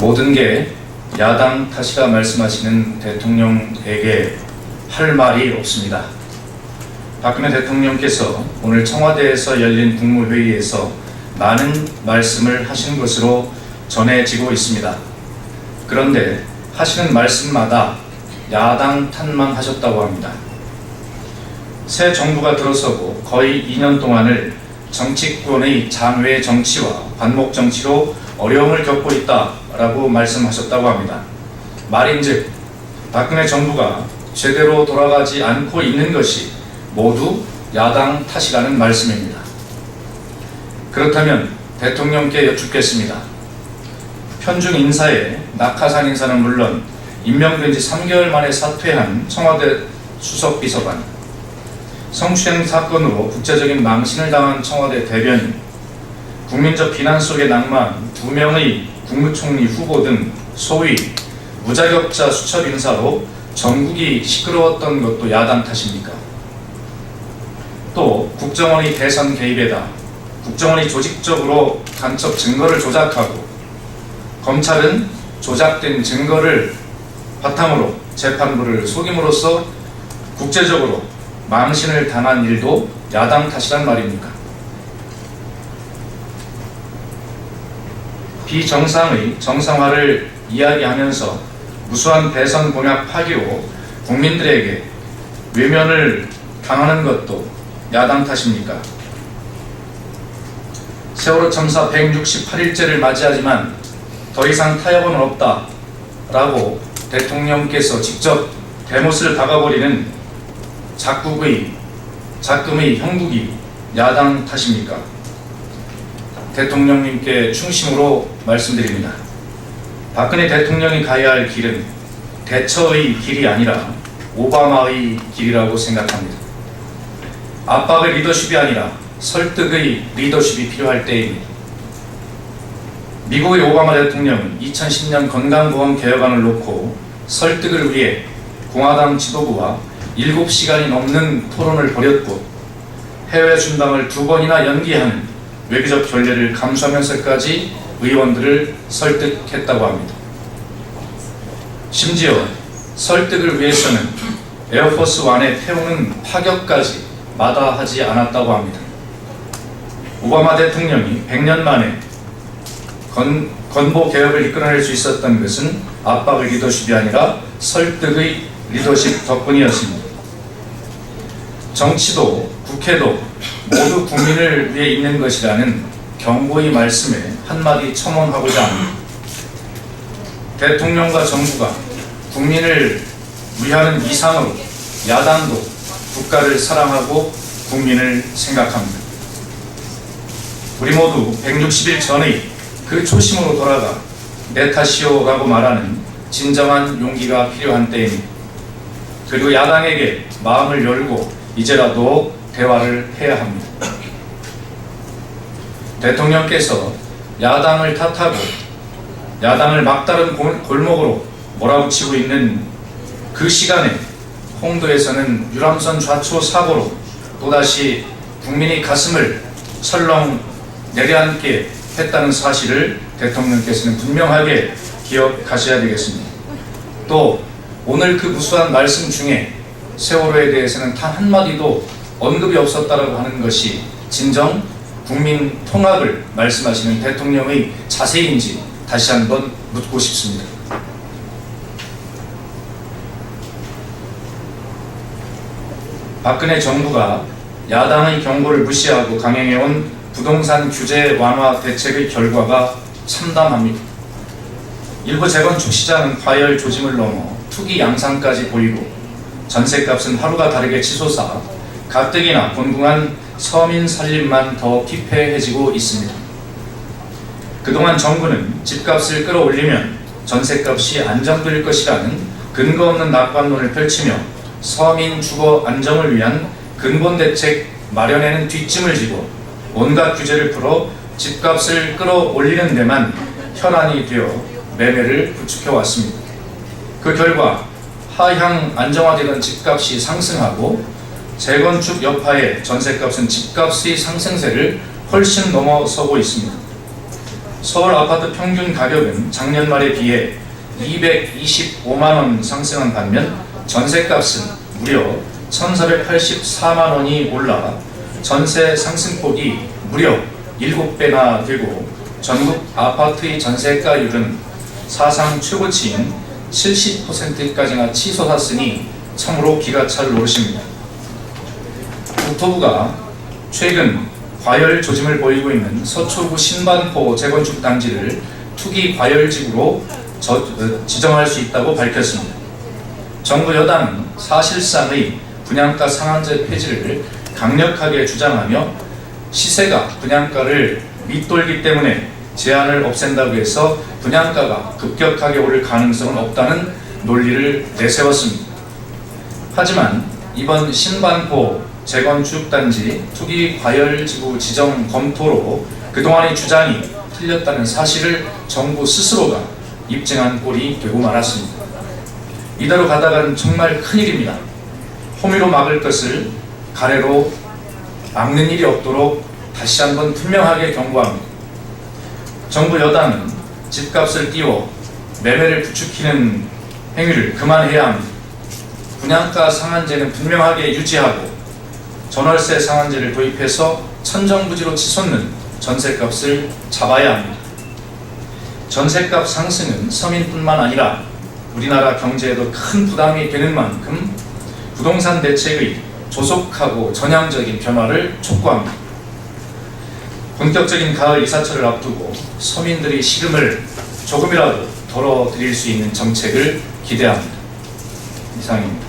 모든 게 야당 탓이라 말씀하시는 대통령에게 할 말이 없습니다. 박근혜 대통령께서 오늘 청와대에서 열린 국무회의에서 많은 말씀을 하신 것으로 전해지고 있습니다. 그런데 하시는 말씀마다 야당 탓만 하셨다고 합니다. 새 정부가 들어서고 거의 2년 동안을 정치권의 장외 정치와 반목 정치로 어려움을 겪고 있다라고 말씀하셨다고 합니다. 말인즉 박근혜 정부가 제대로 돌아가지 않고 있는 것이 모두 야당 탓이라는 말씀입니다. 그렇다면 대통령께 여쭙겠습니다. 편중 인사에 낙하산 인사는 물론 임명된 지 3개월 만에 사퇴한 청와대 수석비서관, 성추행 사건으로 국제적인 망신을 당한 청와대 대변인, 국민적 비난 속에 낙마한 2명의 국무총리 후보 등 소위 무자격자 수첩 인사로 전국이 시끄러웠던 것도 야당 탓입니까? 또 국정원의 대선 개입에다 국정원이 조직적으로 간첩 증거를 조작하고 검찰은 조작된 증거를 바탕으로 재판부를 속임으로써 국제적으로 망신을 당한 일도 야당 탓이란 말입니까? 비정상의 정상화를 이야기하면서 무수한 대선 공약 파기로 국민들에게 외면을 당하는 것도 야당 탓입니까? 세월호 참사 168일째를 맞이하지만 더 이상 타협은 없다라고 대통령께서 직접 대못을 박아버리는 작금의 형국이 야당 탓입니까? 대통령님께 충심으로 말씀드립니다. 박근혜 대통령이 가야 할 길은 대처의 길이 아니라 오바마의 길이라고 생각합니다. 압박의 리더십이 아니라 설득의 리더십이 필요할 때입니다. 미국의 오바마 대통령은 2010년 건강보험 개혁안을 놓고 설득을 위해 공화당 지도부와 7시간이 넘는 토론을 벌였고 해외 순방을 2번이나 연기하는 외교적 결례를 감수하면서까지 의원들을 설득했다고 합니다. 심지어 설득을 위해서는 에어포스 1에 태우는 파격까지 마다하지 않았다고 합니다. 오바마 대통령이 100년 만에 건보 개혁을 이끌어낼 수 있었던 것은 압박의 리더십이 아니라 설득의 리더십 덕분이었습니다. 정치도 국회도 모두 국민을 위해 있는 것이라는 경고의 말씀에 한마디 첨언하고자 합니다. 대통령과 정부가 국민을 위하는 이상으로 야당도 국가를 사랑하고 국민을 생각합니다. 우리 모두 160일 전의 그 초심으로 돌아가 내 탓이오라고 말하는 진정한 용기가 필요한 때입니다. 그리고 야당에게 마음을 열고 이제라도 대화를 해야 합니다. 대통령께서 야당을 탓하고 야당을 막다른 골목으로 몰아붙이고 있는 그 시간에 홍도에서는 유람선 좌초 사고로 또다시 국민의 가슴을 철렁 내려앉게 했다는 사실을 대통령께서는 분명하게 기억하셔야 되겠습니다. 또 오늘 그 무수한 말씀 중에 세월호에 대해서는 단 한마디도 언급이 없었다라고 하는 것이 진정 국민 통합을 말씀하시는 대통령의 자세인지 다시 한번 묻고 싶습니다. 박근혜 정부가 야당의 경고를 무시하고 강행해온 부동산 규제 완화 대책의 결과가 참담합니다. 일부 재건축 시장은 과열 조짐을 넘어 투기 양상까지 보이고 전셋값은 하루가 다르게 치솟아 가뜩이나 곤궁한 서민 살림만 더 피폐해지고 있습니다. 그동안 정부는 집값을 끌어올리면 전셋값이 안정될 것이라는 근거 없는 낙관론을 펼치며 서민 주거 안정을 위한 근본 대책 마련에는 뒷짐을 지고 온갖 규제를 풀어 집값을 끌어올리는 데만 혈안이 되어 매매를 부추겨 왔습니다. 그 결과 하향 안정화되던 집값이 상승하고 재건축 여파에 전셋값은 집값의 상승세를 훨씬 넘어서고 있습니다. 서울 아파트 평균 가격은 작년 말에 비해 225만 원 상승한 반면 전세값은 무려 1,484만 원이 올라 전세 상승폭이 무려 7배나 되고 전국 아파트의 전세가율은 사상 최고치인 70%까지나 치솟았으니 참으로 기가 찰 노릇입니다. 국토부가 최근 과열 조짐을 보이고 있는 서초구 신반포 재건축 단지를 투기 과열지구로 지정할 수 있다고 밝혔습니다. 정부 여당은 사실상의 분양가 상한제 폐지를 강력하게 주장하며 시세가 분양가를 밑돌기 때문에 제한을 없앤다고 해서 분양가가 급격하게 오를 가능성은 없다는 논리를 내세웠습니다. 하지만 이번 신반포 재건축 단지 투기 과열지구 지정 검토로 그동안의 주장이 틀렸다는 사실을 정부 스스로가 입증한 꼴이 되고 말았습니다. 이대로 가다간 정말 큰일입니다. 호미로 막을 것을 가래로 막는 일이 없도록 다시 한번 분명하게 경고합니다. 정부 여당은 집값을 띄워 매매를 부추기는 행위를 그만해야 합니다. 분양가 상한제는 분명하게 유지하고 전월세 상한제를 도입해서 천정부지로 치솟는 전세값을 잡아야 합니다. 전세값 상승은 서민뿐만 아니라 우리나라 경제에도 큰 부담이 되는 만큼 부동산 대책의 조속하고 전향적인 변화를 촉구합니다. 본격적인 가을 이사철을 앞두고 서민들의 시름을 조금이라도 덜어드릴 수 있는 정책을 기대합니다. 이상입니다.